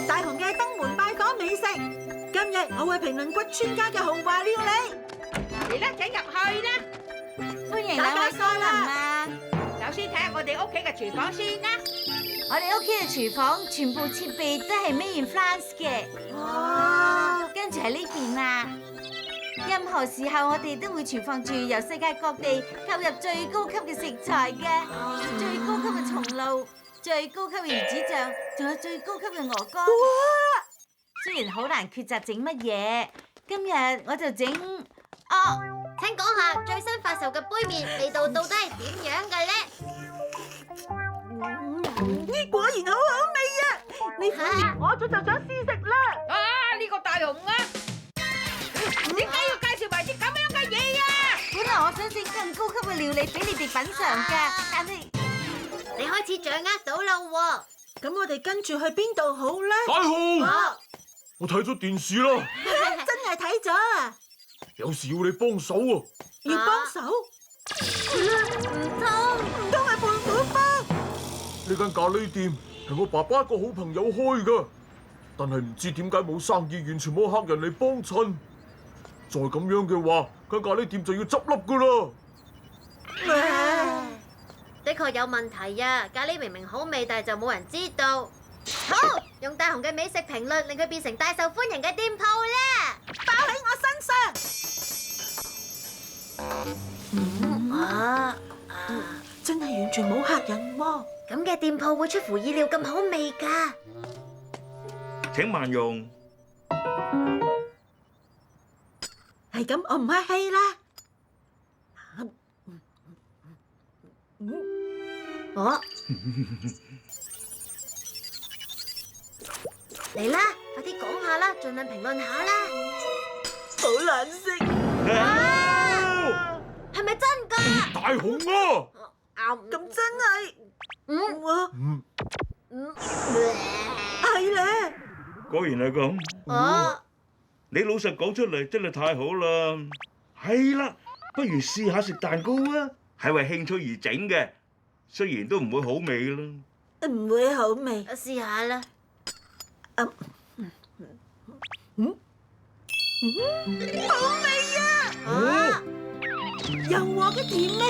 大雄嘅登門拜訪美食。今日我會評論骨川家嘅豪華料理。嚟啦，請入去啦！歡迎兩位光臨啊！首先睇下我哋屋企嘅廚房先啦。我哋屋企嘅廚房全部設備都係 made in France 嘅。哦，跟住喺呢邊啊！任何時候我哋都會存放住由世界各地購入最高級嘅食材嘅，最高級嘅松露、最高級嘅魚子醬，仲有最高級嘅鵝肝。雖然好難抉擇整乜嘢，今日我就整請講下最新發售嘅杯麵味道到底係點樣嘅咧？呢果然好好味啊！呢款麵我早就想試食啦。呢個大雄啊，點解要介紹埋啲咁樣嘅嘢啊？本來我想整更高級嘅料理俾你哋品嘗㗎，但係你開始掌握到啦喎。咁我哋跟住去邊度好咧？大雄，哦，我睇咗電視啦，真係睇咗啊！有事要你幫手啊！要幫手？唔通係胖虎幫？呢間咖喱店係我爸爸一個好朋友開噶，但係唔知點解冇生意，完全冇客人嚟幫襯。再咁樣嘅話，間咖喱店就要執笠噶啦。的確有問題啊！咖喱明明好味，但係就冇人知道。好，用大雄嘅美食評論令佢變成大受歡迎嘅店鋪啦！包喺我身上。真係完全冇客人喎。咁嘅店鋪會出乎意料咁好味㗎。請慢用。係咁，我唔客氣啦。嚟啦，快啲講下啦，盡量評論下啦。好難食。係咪真㗎？大雄啊！咁真係。係咧。果然係咁。你老實講出嚟真係太好啦。係啦，不如試下食蛋糕啊，係為興趣而整嘅，雖然都唔會好味啦。唔會好味。我試下啦。好味啊！柔和嘅甜味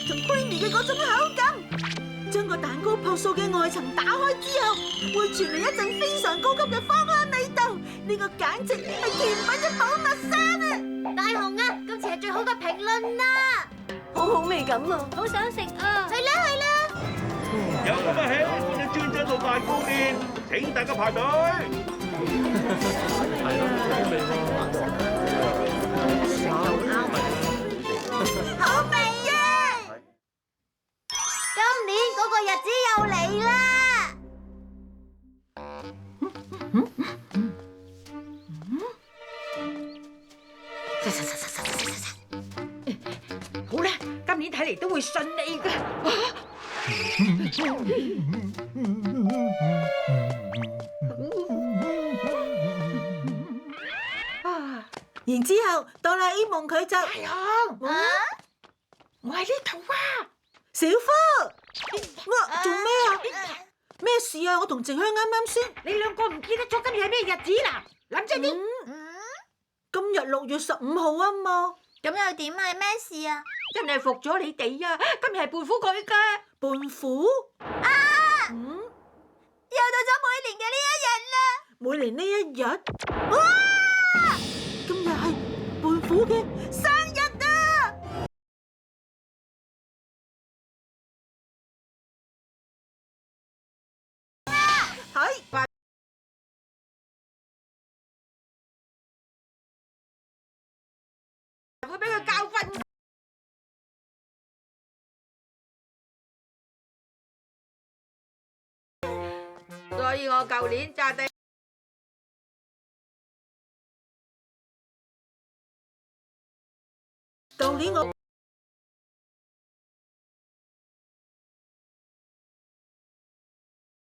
同 creamy 嘅嗰種口感，將個蛋糕樸素嘅外層打開之後，會傳嚟一陣非常高級嘅芳香味道。呢個簡直係甜品嘅寶物山啊！大雄啊，今次係最好嘅評論啦！好好味咁啊！好想食啊！係啦！有咁嘅喜，我哋專車到大糕店，請大家排隊。好味啊！今年嗰個日子又嚟啦！好啦，今年睇嚟都會順利㗎。然之後，哆啦 A 夢佢就大雄，我喺呢度啊！小夫，我做咩啊？咩事啊？我同靜香啱啱先。你兩個唔記得咗今日係咩日子啦？諗真啲。今日6月15號啊嘛。咁又點啊？係咩事啊？真係服咗你哋啊！今日係胖虎佢㗎。胖虎？又到咗每年嘅呢一日啦！每年呢一日？今日係胖虎嘅生日啊！係。會俾佢教訓。所以我舊年就地。舊年我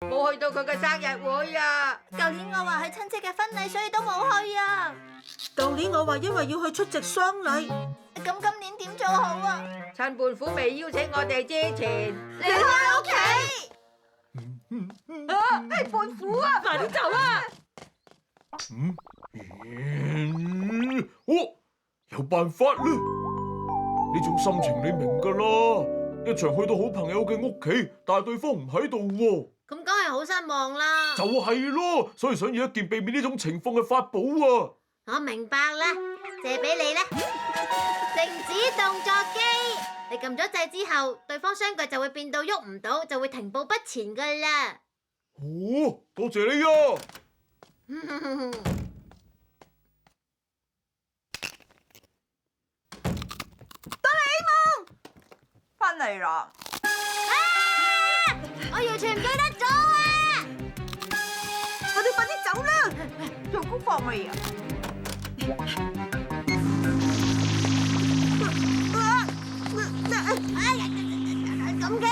冇去到佢嘅生日會啊！舊年我話去親戚嘅婚禮，所以都冇去啊！舊年我話因為要去出席喪禮，咁今年點做好啊？趁胖虎未邀請我哋之前，離開屋企！係胖虎啊！快啲走啊！有辦法啦！呢種心情你明㗎啦，一場去到好朋友嘅屋企，但係對方唔喺度喎。咁梗係好失望啦。就係咯，所以想要一件避免呢種情況嘅法寶啊！我明白啦，借俾你啦。靜止動作機，你撳咗掣之後，對方雙腳就會變到喐唔到，就會停步不前噶啦。哦，多謝你啊！翻嚟啦！我完全唔記得咗啊！我哋快啲走啦！做功課未啊？咁嘅，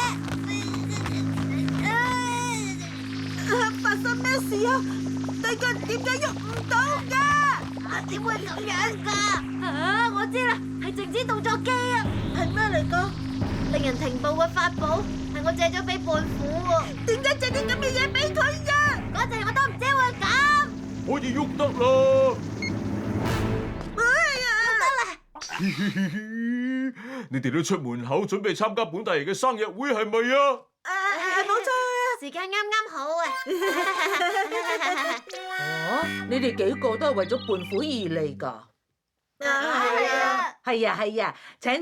發生咩事啊？對腳點解喐唔到㗎？點會咁樣㗎？我知啦，係靜止動作機啊！係咩嚟㗎？令人停步嘅法寶，係我借咗俾胖虎喎。點解借啲咁嘅嘢俾佢㗎？嗰陣我都唔知會咁。可以喐得啦！你哋都出門口準備參加本大爺嘅生日會係咪啊？冇錯啊！時間啱啱好啊！哦，你哋幾個都係為咗胖虎而嚟㗎？係啊！係啊！請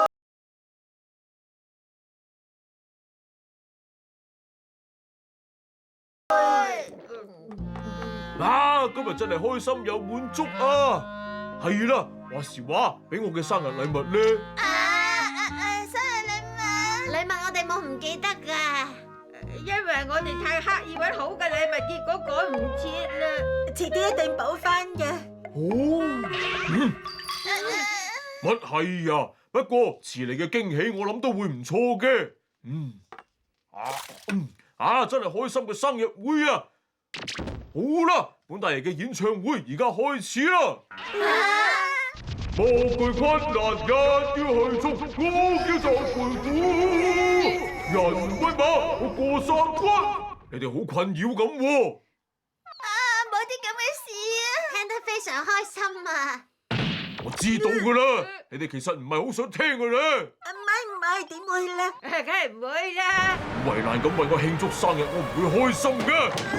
今日真係開心又滿足啊！係啦，話時話，俾我嘅生日禮物咧？生日禮物我哋冇唔記得㗎，因為我哋太刻意揾好嘅禮物，結果趕唔切啦。遲啲一定補翻嘅。乜係啊？不過遲嚟嘅驚喜，我諗都會唔錯嘅。真係開心嘅生日會啊！好啦，本大爺嘅演唱會而家開始啦！無懼困難一於去衝，我叫做胖虎，人威馬我過山關。你哋好困擾咁喎。冇啲咁嘅事啊！聽得非常開心啊！我知道噶啦，你哋其實唔係好想聽噶啦。唔係，點會咧？梗係唔會啦！為難咁為我慶祝生日，我唔會開心嘅。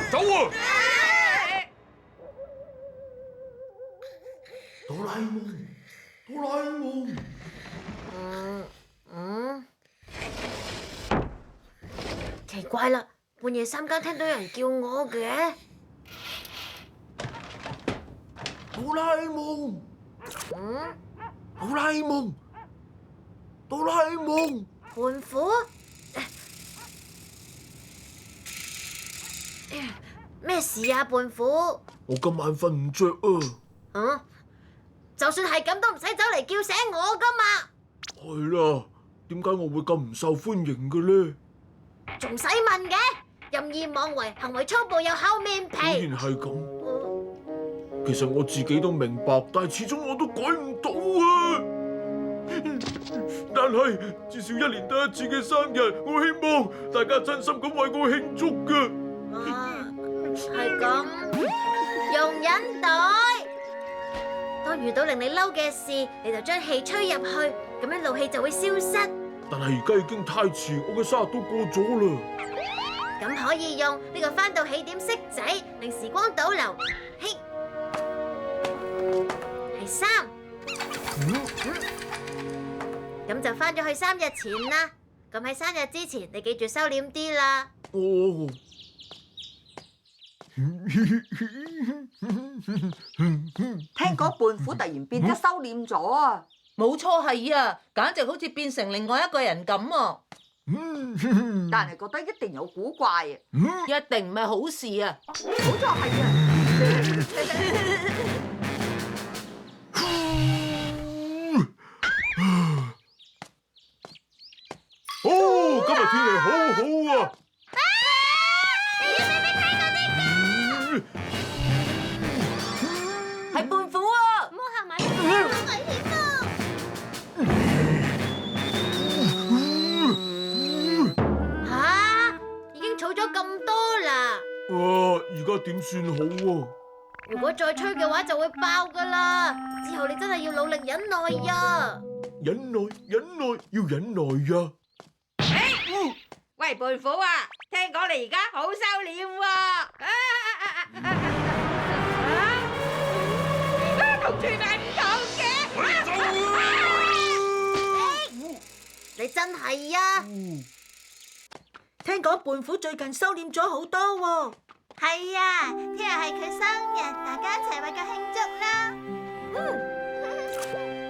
走啊！哆啦 A 夢。奇怪啦，半夜三更聽到有人叫我嘅。哆啦 A 夢。哆啦 A 夢。哆啦 A 夢。胖虎？咩事啊，胖虎？我今晚瞓唔着啊。就算係咁都唔使走嚟叫醒我噶嘛。係啦，點解我會咁唔受歡迎嘅咧？仲使問嘅？任意妄為，行為粗暴又厚面皮。果然係咁。其實我自己都明白，但係始終我都改唔到啊。但係至少一年得一次嘅生日，我希望大家真心咁為我慶祝㗎。係咁，容忍袋。當遇到令你嬲嘅事，你就將氣吹入去，咁樣怒氣就會消失。但係而家已經太遲，我嘅生日都過咗啦。咁可以用呢個翻到起點骰仔，令時光倒流。嘿，係3。咁就翻咗去3日前啦。咁喺生日之前，你記住收斂啲啦。哦。聽講胖虎突然變得收斂咗啊！冇錯係啊，簡直好似變成另外一個人咁啊！但係覺得一定有古怪啊！一定唔係好事啊！冇錯係啊！哦，今日天氣好好啊！係胖虎啊！唔好行埋，好危險啊！已經儲咗咁多啦。而家點算好啊？如果再吹嘅話就會爆噶啦。之後你真係要努力忍耐呀。忍耐，忍耐，要忍耐呀！喂，胖虎啊，聽講你而家好收斂喎。同傳聞唔同嘅。你真係呀？聽講胖虎最近收斂咗好多喎。係啊，聽日係佢生日，大家一齊為佢慶祝啦。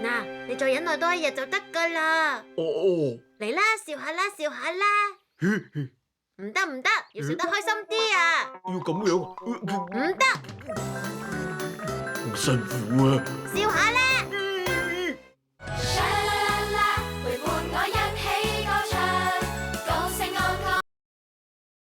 嗱，你再忍耐多一日就得噶啦。哦，嚟啦，笑下啦，笑下啦。唔得唔得，要笑得開心啲啊！要咁樣，唔得，好辛苦啊！笑下啦。